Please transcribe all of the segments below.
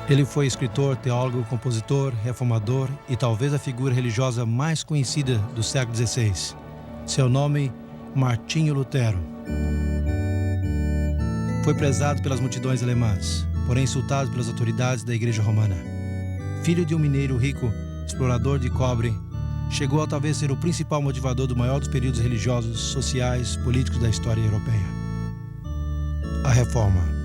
Ele foi escritor, teólogo, compositor, reformador e talvez a figura religiosa mais conhecida do século XVI. Seu nome, Martinho Lutero. Foi prezado pelas multidões alemãs, porém insultado pelas autoridades da Igreja Romana. Filho de um mineiro rico, explorador de cobre, chegou a talvez ser o principal motivador do maior dos períodos religiosos, sociais, políticos da história europeia. A Reforma.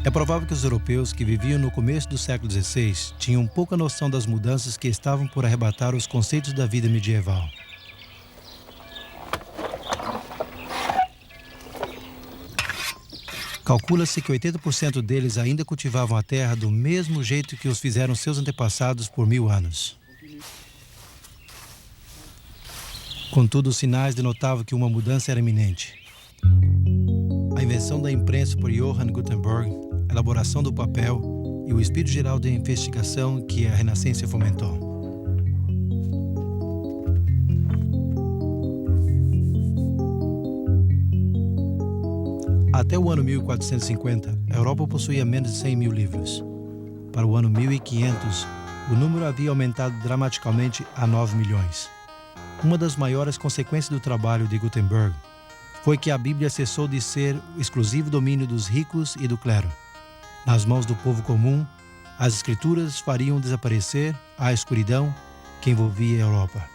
É provável que os europeus que viviam no começo do século XVI tinham pouca noção das mudanças que estavam por arrebatar os conceitos da vida medieval. Calcula-se que 80% deles ainda cultivavam a terra do mesmo jeito que os fizeram seus antepassados por 1000 anos. Contudo, os sinais denotavam que uma mudança era iminente. A invenção da imprensa por Johann Gutenberg, a elaboração do papel e o espírito geral de investigação que a Renascença fomentou. Até o ano 1450, a Europa possuía menos de 100 mil livros. Para o ano 1500, o número havia aumentado dramaticamente a 9 milhões. Uma das maiores consequências do trabalho de Gutenberg foi que a Bíblia cessou de ser o exclusivo domínio dos ricos e do clero. Nas mãos do povo comum, as Escrituras fariam desaparecer a escuridão que envolvia a Europa.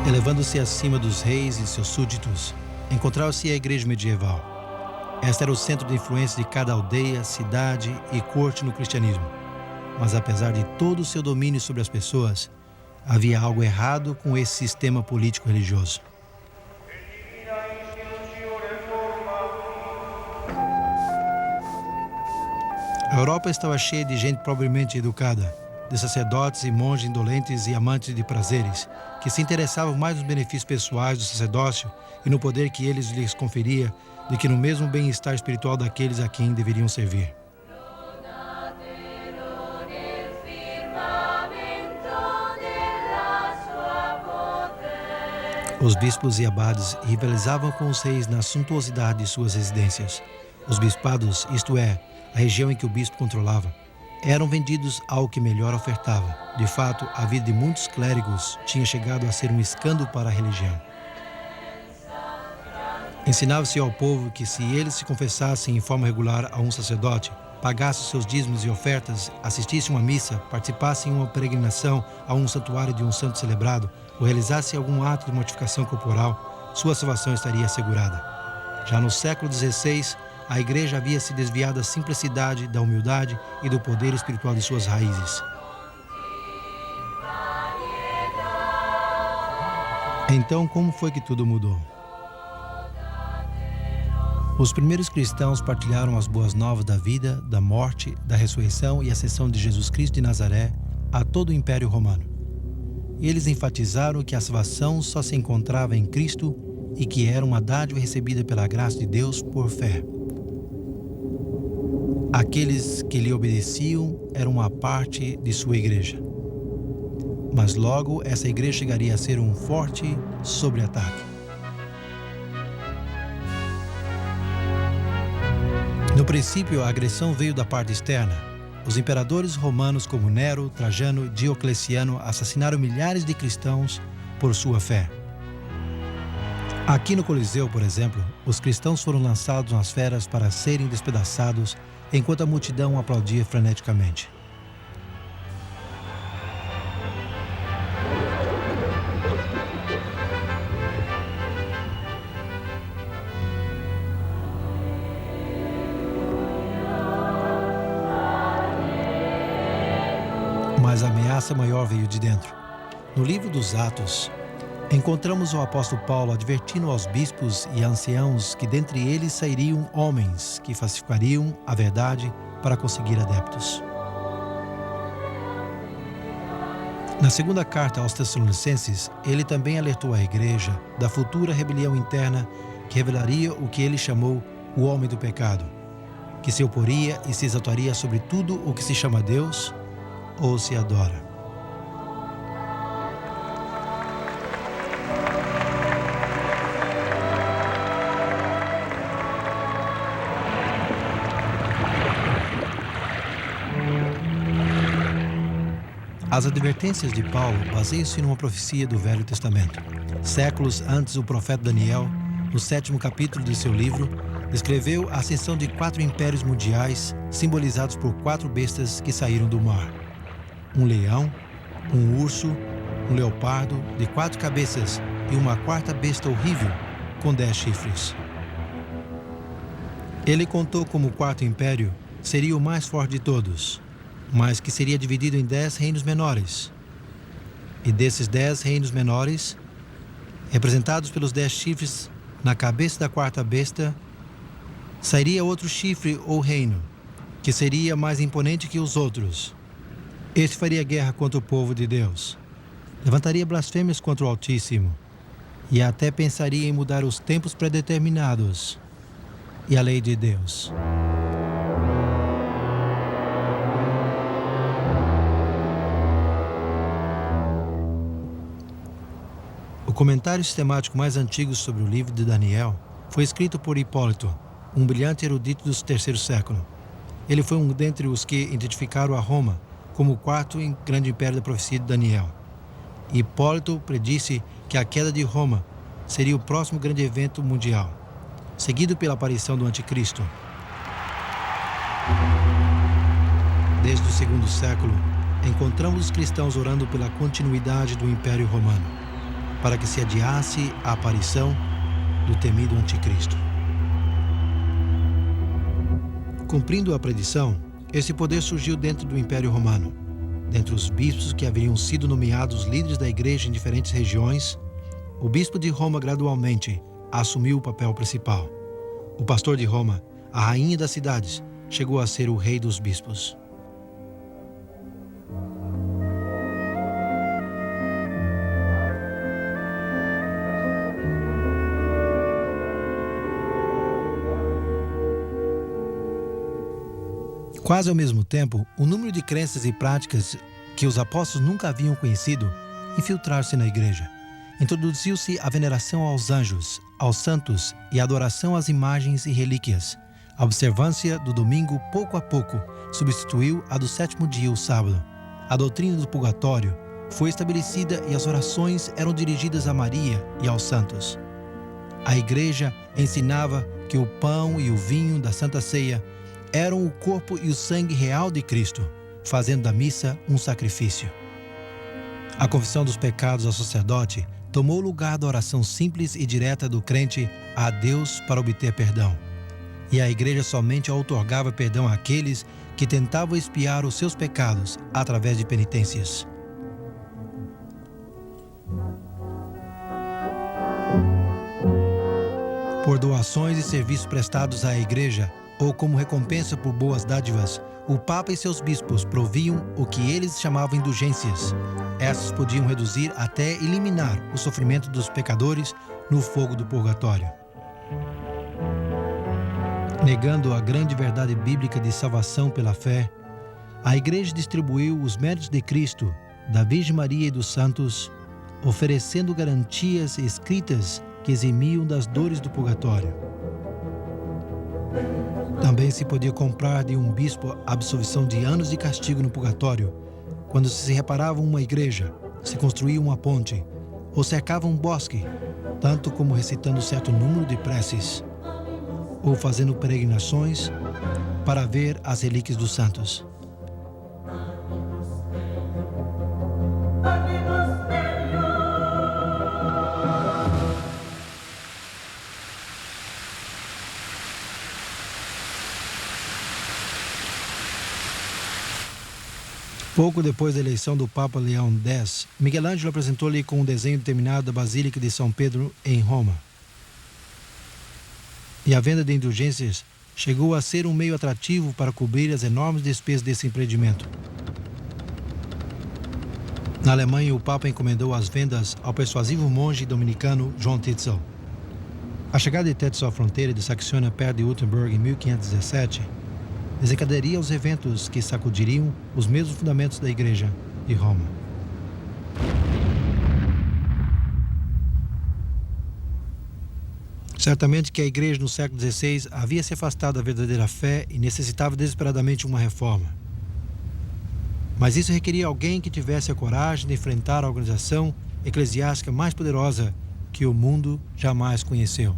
Elevando-se acima dos reis e seus súditos, encontrava-se a igreja medieval. Esta era o centro de influência de cada aldeia, cidade e corte no cristianismo. Mas apesar de todo o seu domínio sobre as pessoas, havia algo errado com esse sistema político-religioso. A Europa estava cheia de gente pobremente educada, de sacerdotes e monges indolentes e amantes de prazeres, que se interessavam mais nos benefícios pessoais do sacerdócio e no poder que eles lhes conferia do que no mesmo bem-estar espiritual daqueles a quem deveriam servir. Os bispos e abades rivalizavam com os reis na suntuosidade de suas residências. Os bispados, isto é, a região em que o bispo controlava, eram vendidos ao que melhor ofertava. De fato, a vida de muitos clérigos tinha chegado a ser um escândalo para a religião. Ensinava-se ao povo que se eles se confessassem em forma regular a um sacerdote, pagassem seus dízimos e ofertas, assistissem a uma missa, participassem em uma peregrinação a um santuário de um santo celebrado, ou realizassem algum ato de mortificação corporal, sua salvação estaria assegurada. Já no século XVI, a igreja havia se desviado da simplicidade, da humildade e do poder espiritual de suas raízes. Então, como foi que tudo mudou? Os primeiros cristãos partilharam as boas novas da vida, da morte, da ressurreição e ascensão de Jesus Cristo de Nazaré a todo o Império Romano. Eles enfatizaram que a salvação só se encontrava em Cristo e que era uma dádiva recebida pela graça de Deus por fé. Aqueles que lhe obedeciam eram uma parte de sua igreja. Mas logo essa igreja chegaria a ser um forte sobre-ataque. No princípio, a agressão veio da parte externa. Os imperadores romanos como Nero, Trajano e Diocleciano assassinaram milhares de cristãos por sua fé. Aqui no Coliseu, por exemplo, os cristãos foram lançados nas feras para serem despedaçados, enquanto a multidão aplaudia freneticamente. mas a ameaça maior veio de dentro. No livro dos Atos, encontramos o apóstolo Paulo advertindo aos bispos e anciãos que dentre eles sairiam homens que falsificariam a verdade para conseguir adeptos. Na segunda carta aos Tessalonicenses, ele também alertou a igreja da futura rebelião interna que revelaria o que ele chamou o homem do pecado, que se oporia e se exaltaria sobre tudo o que se chama Deus ou se adora. As advertências de Paulo baseiam-se numa profecia do Velho Testamento. Séculos antes, o profeta Daniel, no 7º capítulo de seu livro, descreveu a ascensão de 4 impérios mundiais simbolizados por 4 bestas que saíram do mar. Um leão, um urso, um leopardo de 4 cabeças e uma 4ª besta horrível com 10 chifres. Ele contou como o 4º império seria o mais forte de todos, mas que seria dividido em 10 reinos menores. E desses 10 reinos menores, representados pelos 10 chifres na cabeça da 4ª besta, sairia outro chifre ou reino, que seria mais imponente que os outros. Este faria guerra contra o povo de Deus, levantaria blasfêmias contra o Altíssimo, e até pensaria em mudar os tempos predeterminados e a lei de Deus. O comentário sistemático mais antigo sobre o livro de Daniel foi escrito por Hipólito, um brilhante erudito do 3º século. Ele foi um dentre os que identificaram a Roma como o 4º grande império da profecia de Daniel. Hipólito predisse que a queda de Roma seria o próximo grande evento mundial, seguido pela aparição do Anticristo. Desde o 2º século, encontramos os cristãos orando pela continuidade do Império Romano, para que se adiasse a aparição do temido Anticristo. Cumprindo a predição, esse poder surgiu dentro do Império Romano. Dentre os bispos que haveriam sido nomeados líderes da igreja em diferentes regiões, o bispo de Roma gradualmente assumiu o papel principal. O pastor de Roma, a rainha das cidades, chegou a ser o rei dos bispos. Quase ao mesmo tempo, o número de crenças e práticas que os apóstolos nunca haviam conhecido infiltraram-se na igreja. Introduziu-se a veneração aos anjos, aos santos e a adoração às imagens e relíquias. A observância do domingo, pouco a pouco, substituiu a do 7º dia, o sábado. A doutrina do purgatório foi estabelecida e as orações eram dirigidas a Maria e aos santos. A igreja ensinava que o pão e o vinho da Santa Ceia eram o corpo e o sangue real de Cristo, fazendo da missa um sacrifício. A confissão dos pecados ao sacerdote tomou o lugar da oração simples e direta do crente a Deus para obter perdão. E a igreja somente outorgava perdão àqueles que tentavam expiar os seus pecados através de penitências. Por doações e serviços prestados à igreja, ou como recompensa por boas dádivas, o Papa e seus bispos proviam o que eles chamavam indulgências. Essas podiam reduzir até eliminar o sofrimento dos pecadores no fogo do purgatório. Negando a grande verdade bíblica de salvação pela fé, a Igreja distribuiu os méritos de Cristo, da Virgem Maria e dos santos, oferecendo garantias escritas que eximiam das dores do purgatório. Também se podia comprar de um bispo a absolvição de anos de castigo no purgatório, quando se reparava uma igreja, se construía uma ponte, ou cercava um bosque, tanto como recitando certo número de preces, ou fazendo peregrinações para ver as relíquias dos santos. Pouco depois da eleição do Papa Leão X, Michelangelo apresentou-lhe com um desenho determinado da Basílica de São Pedro em Roma. E a venda de indulgências chegou a ser um meio atrativo para cobrir as enormes despesas desse empreendimento. Na Alemanha, o Papa encomendou as vendas ao persuasivo monge dominicano João Tetzel. A chegada de Tetzel à fronteira de Saxônia perto de Wittenberg em 1517 desencadearia os eventos que sacudiriam os mesmos fundamentos da Igreja de Roma. Certamente que a Igreja no século XVI havia se afastado da verdadeira fé e necessitava desesperadamente uma reforma. Mas isso requeria alguém que tivesse a coragem de enfrentar a organização eclesiástica mais poderosa que o mundo jamais conheceu.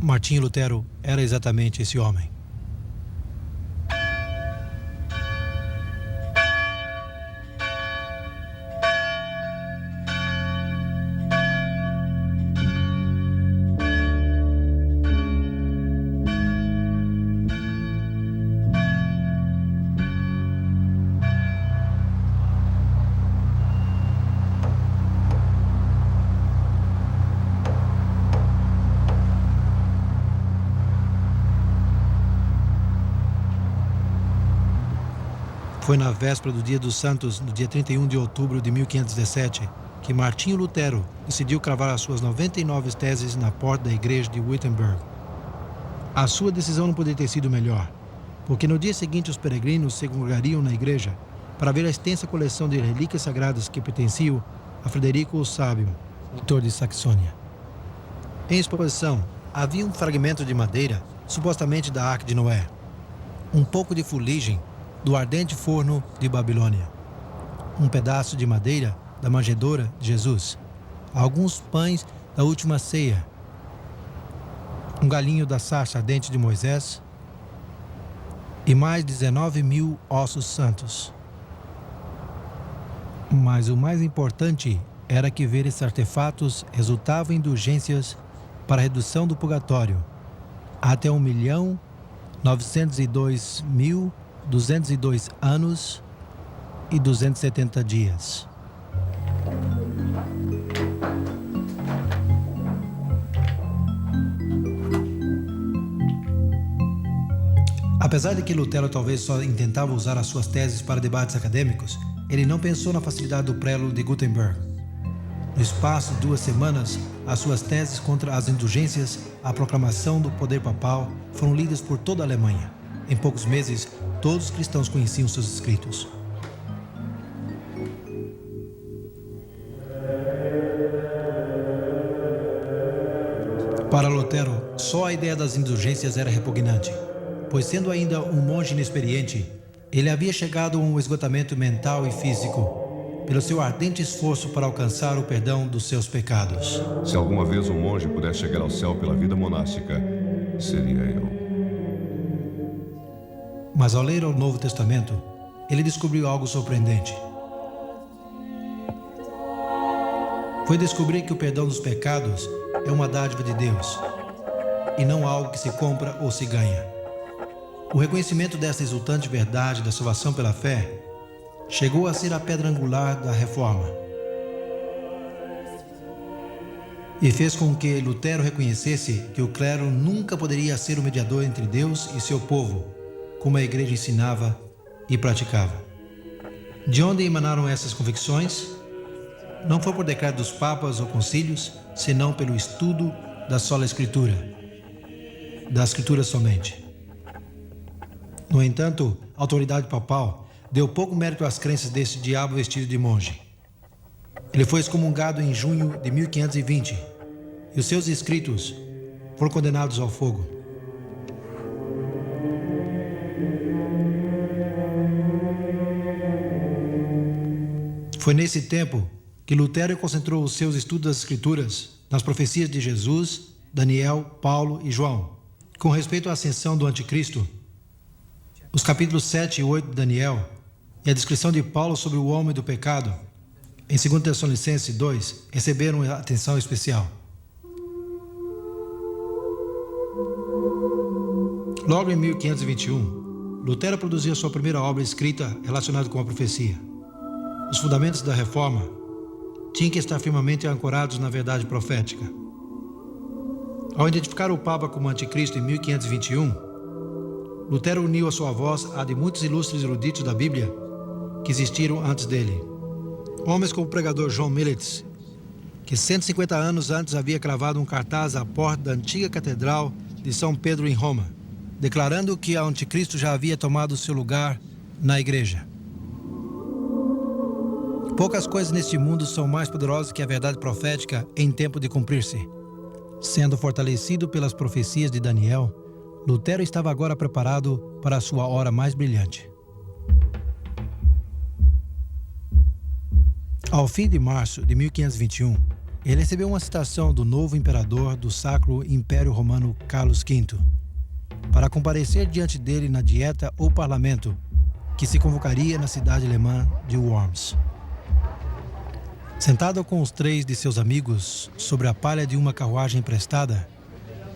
Martinho Lutero era exatamente esse homem. Foi na véspera do Dia dos Santos, no dia 31 de outubro de 1517, que Martinho Lutero decidiu cravar as suas 99 teses na porta da igreja de Wittenberg. A sua decisão não poderia ter sido melhor, porque no dia seguinte os peregrinos se congregariam na igreja para ver a extensa coleção de relíquias sagradas que pertenciam a Frederico o Sábio, reitor de Saxônia. Em exposição, havia um fragmento de madeira, supostamente da Arca de Noé, um pouco de fuligem do ardente forno de Babilônia, um pedaço de madeira da manjedoura de Jesus, alguns pães da última ceia, um galinho da sarça ardente de Moisés e mais 19.000 ossos santos. Mas o mais importante era que ver esses artefatos resultava em indulgências para a redução do purgatório até 1.902.202 anos e 270 dias. Apesar de que Lutero talvez só intentava usar as suas teses para debates acadêmicos, ele não pensou na facilidade do prelo de Gutenberg. No espaço de 2 semanas, as suas teses contra as indulgências, a proclamação do poder papal, foram lidas por toda a Alemanha. Em poucos meses, todos os cristãos conheciam seus escritos. Para Lutero, só a ideia das indulgências era repugnante, pois sendo ainda um monge inexperiente, ele havia chegado a um esgotamento mental e físico, pelo seu ardente esforço para alcançar o perdão dos seus pecados. Se alguma vez um monge pudesse chegar ao céu pela vida monástica, seria eu. Mas ao ler o Novo Testamento, ele descobriu algo surpreendente. Foi descobrir que o perdão dos pecados é uma dádiva de Deus, e não algo que se compra ou se ganha. O reconhecimento dessa exultante verdade da salvação pela fé chegou a ser a pedra angular da Reforma. E fez com que Lutero reconhecesse que o clero nunca poderia ser o mediador entre Deus e seu povo, como a igreja ensinava e praticava. De onde emanaram essas convicções? Não foi por decreto dos papas ou concílios, senão pelo estudo da sola Escritura, da Escritura somente. No entanto, a autoridade papal deu pouco mérito às crenças desse diabo vestido de monge. Ele foi excomungado em junho de 1520 e os seus escritos foram condenados ao fogo. Foi nesse tempo que Lutero concentrou os seus estudos das Escrituras nas profecias de Jesus, Daniel, Paulo e João. Com respeito à ascensão do Anticristo, os capítulos 7 e 8 de Daniel e a descrição de Paulo sobre o homem do pecado, em 2 Tessalonicenses 2, receberam atenção especial. Logo em 1521, Lutero produziu sua primeira obra escrita relacionada com a profecia. Os fundamentos da reforma tinham que estar firmemente ancorados na verdade profética. Ao identificar o Papa como anticristo em 1521, Lutero uniu a sua voz à de muitos ilustres eruditos da Bíblia que existiram antes dele. Homens como o pregador John Millet, que 150 anos antes havia cravado um cartaz à porta da antiga Catedral de São Pedro em Roma, declarando que o anticristo já havia tomado seu lugar na igreja. Poucas coisas neste mundo são mais poderosas que a verdade profética em tempo de cumprir-se. Sendo fortalecido pelas profecias de Daniel, Lutero estava agora preparado para a sua hora mais brilhante. Ao fim de março de 1521, ele recebeu uma citação do novo imperador do Sacro Império Romano Carlos V para comparecer diante dele na dieta ou parlamento que se convocaria na cidade alemã de Worms. Sentado com os 3 de seus amigos sobre a palha de uma carruagem emprestada,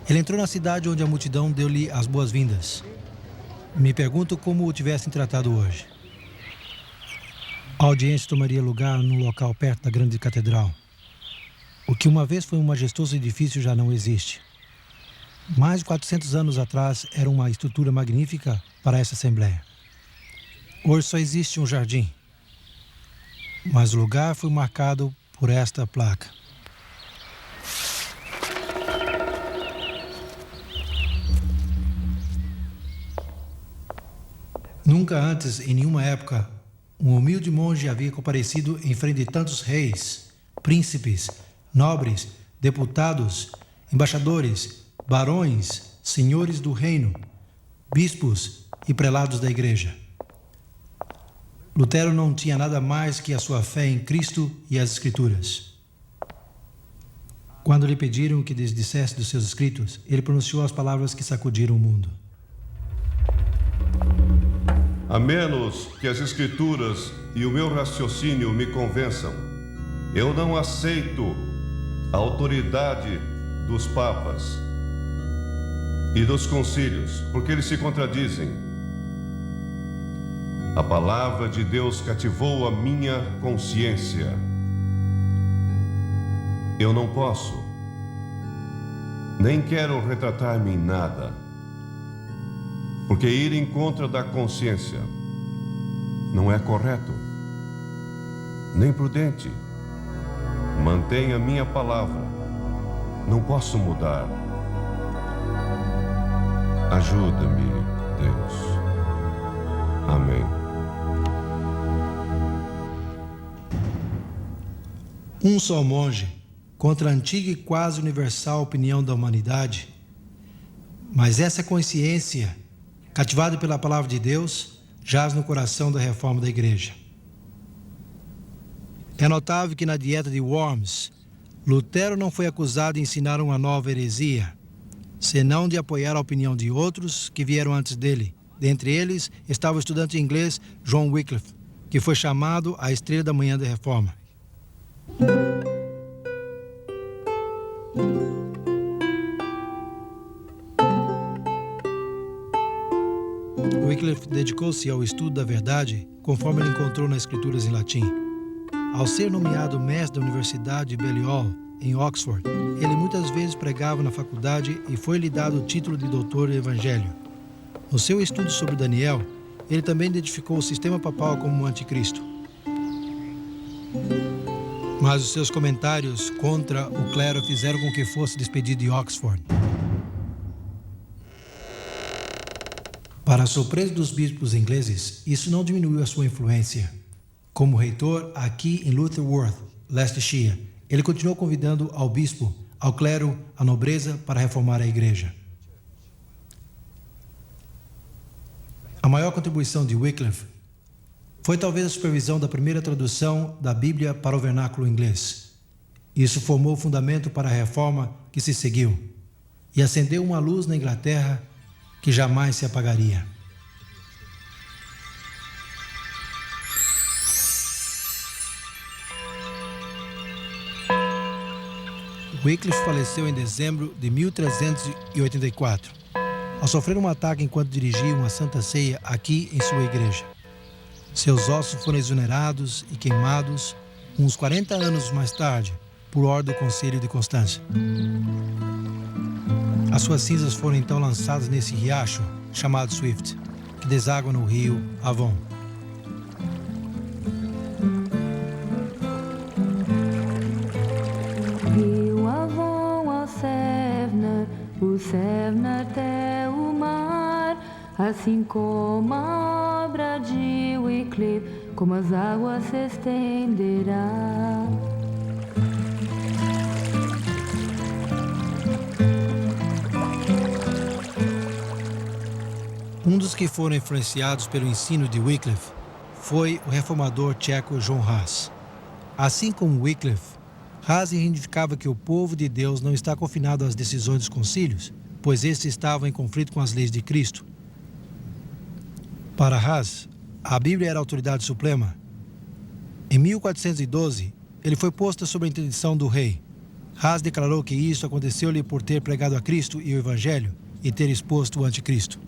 ele entrou na cidade onde a multidão deu-lhe as boas-vindas. Me pergunto como o tivessem tratado hoje. A audiência tomaria lugar num local perto da grande catedral. O que uma vez foi um majestoso edifício já não existe. Mais de 400 anos atrás era uma estrutura magnífica para essa assembleia. Hoje só existe um jardim, mas o lugar foi marcado por esta placa. Nunca antes, em nenhuma época, um humilde monge havia comparecido em frente de tantos reis, príncipes, nobres, deputados, embaixadores, barões, senhores do reino, bispos e prelados da igreja. Lutero não tinha nada mais que a sua fé em Cristo e as Escrituras. Quando lhe pediram que desdissesse dos seus escritos, ele pronunciou as palavras que sacudiram o mundo. A menos que as Escrituras e o meu raciocínio me convençam, eu não aceito a autoridade dos papas e dos concílios, porque eles se contradizem. A palavra de Deus cativou a minha consciência. Eu não posso, nem quero retratar-me em nada, porque ir em contra da consciência não é correto, nem prudente. Mantenha a minha palavra, não posso mudar. Ajuda-me, Deus. Amém. Um só monge contra a antiga e quase universal opinião da humanidade, mas essa consciência, cativada pela palavra de Deus, jaz no coração da reforma da igreja. É notável que na dieta de Worms, Lutero não foi acusado de ensinar uma nova heresia, senão de apoiar a opinião de outros que vieram antes dele. Dentre eles estava o estudante inglês John Wycliffe, que foi chamado a estrela da manhã da reforma. Wycliffe dedicou-se ao estudo da verdade conforme ele encontrou nas escrituras em latim. Ao ser nomeado mestre da Universidade de Balliol, em Oxford, ele muitas vezes pregava na faculdade e foi-lhe dado o título de doutor do Evangelho. No seu estudo sobre Daniel, ele também identificou o sistema papal como um anticristo. Mas os seus comentários contra o clero fizeram com que fosse despedido de Oxford. Para a surpresa dos bispos ingleses, isso não diminuiu a sua influência. Como reitor aqui em Lutterworth, Leicestershire, ele continuou convidando ao bispo, ao clero, à nobreza para reformar a igreja. A maior contribuição de Wycliffe foi talvez a supervisão da primeira tradução da Bíblia para o vernáculo inglês. Isso formou o fundamento para a reforma que se seguiu e acendeu uma luz na Inglaterra que jamais se apagaria. Wycliffe faleceu em dezembro de 1384, ao sofrer um ataque enquanto dirigia uma santa ceia aqui em sua igreja. Seus ossos foram exonerados e queimados uns 40 anos mais tarde, por ordem do Conselho de Constância. As suas cinzas foram então lançadas nesse riacho, chamado Swift, que deságua no rio Avon. Rio Avon ao Sevna, o Sevna até o mar, assim como a obra de Wycliffe, como as águas se estenderá. Um dos que foram influenciados pelo ensino de Wycliffe foi o reformador tcheco John Hus. Assim como Wycliffe, Hus indicava que o povo de Deus não está confinado às decisões dos concílios, pois estes estavam em conflito com as leis de Cristo. Para Hus, a Bíblia era a autoridade suprema. Em 1412, ele foi posto sob a interdição do rei. Hus declarou que isso aconteceu-lhe por ter pregado a Cristo e o Evangelho e ter exposto o anticristo.